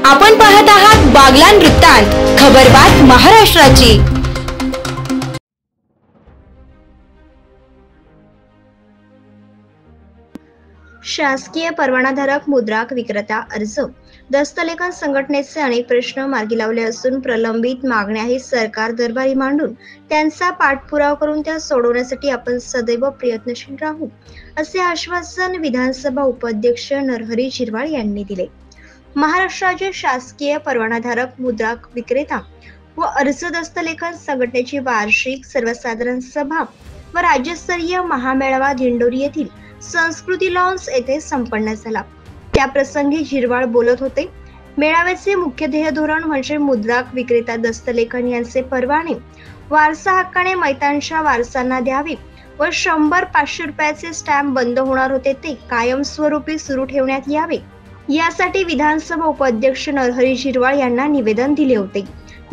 आपण पाहत आहात बागलान वृत्तांत, खबरबात महाराष्ट्राची। शासकीय परवानाधारक मुद्रांक विक्रेता अर्ज दस्तलेखन संघटनेचे अनेक प्रश्न मार्गी लावले असून प्रलंबित मागण्याही सरकार दरबारी मांडून त्यांचा पाठपुरावा करून त्या सोडवण्यासाठी आपण सदैव प्रयत्नशील राहू, असे आश्वासन विधानसभा उपाध्यक्ष नरहरी झिरवाळ यांनी दिले। महाराष्ट्राचे शासकीय परवानाधारक मुद्रांक विक्रेता व अर्ज दस्तलेखन संघटनेची वार्षिक सर्वसाधारण सभा व राज्यस्तरीय महामेळावा दिंडोरी येथील संस्कृती लॉन्स येथे संपन्न झाला। त्या प्रसंगी झिरवाळ बोलत होते। मेळाव्याचे मुख्य ध्येय धोरण म्हणजे मुद्रांक विक्रेता दस्तलेखन यांचे परवाने वारसा हक्काने मैतांच्या वारसांना द्यावे व 100-500 रुपयाचे स्टॅम्प बंद होणार होते ते कायमस्वरूपी सुरू ठेवण्यात यावे, यासाठी विधानसभा उपाध्यक्ष नरहरी झिरवाळ यांना निवेदन दिले होते।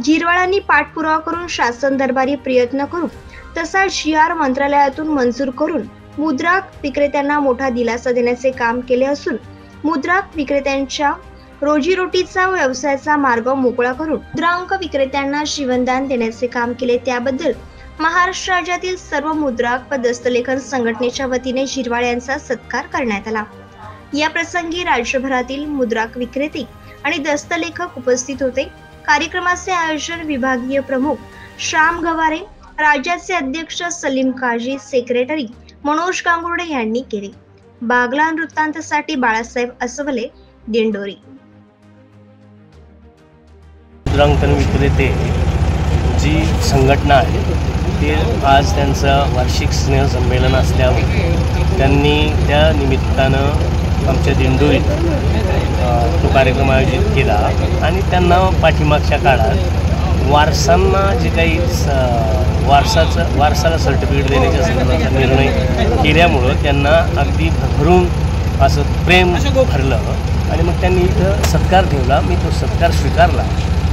झिरवाळांनी पाठपुरावा करून शासन दरबारी प्रयत्न करू तसा GR मंत्रालयातून मंजूर करून मुद्रांक विक्रेत्यांना मोठा दिलासा देण्याचे काम केले असून मुद्रांक विक्रेत्यांच्या रोजीरोटीचा व्यवसायाचा मार्ग मोकळा करून मुद्रांक विक्रेत्यांना जीवनदान देण्याचे काम केले। त्याबद्दल महाराष्ट्र राज्यातील सर्व मुद्रांक व दस्तलेखन संघटनेच्या वतीने झिरवाळ यांचा सत्कार करण्यात आला। या प्रसंगी राज्यभरातील मुद्रांक विक्रेते आणि दस्तलेखक उपस्थित होते। कार्यक्रमाचे आयोजन विभागीय प्रमुख श्याम गवारे, राज्याचे अध्यक्ष सलीम काजी, सेक्रेटरी मनोज गांगुर्डे यांनी केले। बागलान वृत्तांतसाठी बाळासाहेब असवले, दिंडोरी। मुद्रांकन विक्रेते जी संघटना आहे ते आज त्यांचं वार्षिक स्नेह संमेलन असल्यावर त्यांनी त्या निमित्तानं आमच्या दिंडोरीत तो कार्यक्रम आयोजित केला आणि त्यांना पाठीमागच्या काळात वारसांना जे काही वारसाला सर्टिफिकेट देण्याच्या संदर्भाचा निर्णय केल्यामुळं त्यांना अगदी भरून असं प्रेम भरलं आणि मग त्यांनी इथं सत्कार ठेवला। मी तो सत्कार स्वीकारला,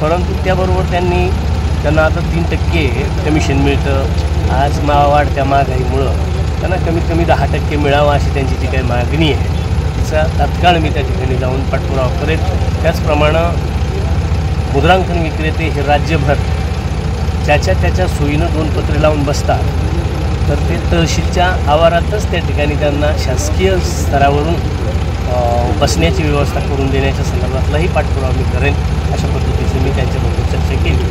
परंतु त्याबरोबर त्यांना आता 3% कमिशन मिळतं। आज वाढत्या महागाईमुळं त्यांना कमीत कमी 10% मिळावं अशी त्यांची जी काही मागणी आहे तिचा तात्काळ मी त्या ठिकाणी जाऊन पाठपुरावा करेल। त्याचप्रमाणे मुद्रांकन विक्रेते हे राज्यभर त्याच्या सोयीनं 2 पत्रे लावून बसतात, तर ते तहसीलच्या आवारातच त्या ठिकाणी त्यांना शासकीय स्तरावरून बसण्याची व्यवस्था करून देण्याच्या संदर्भातलाही पाठपुरावा मी करेन। अशा पद्धतीने मी त्यांच्याबरोबर चर्चा केली।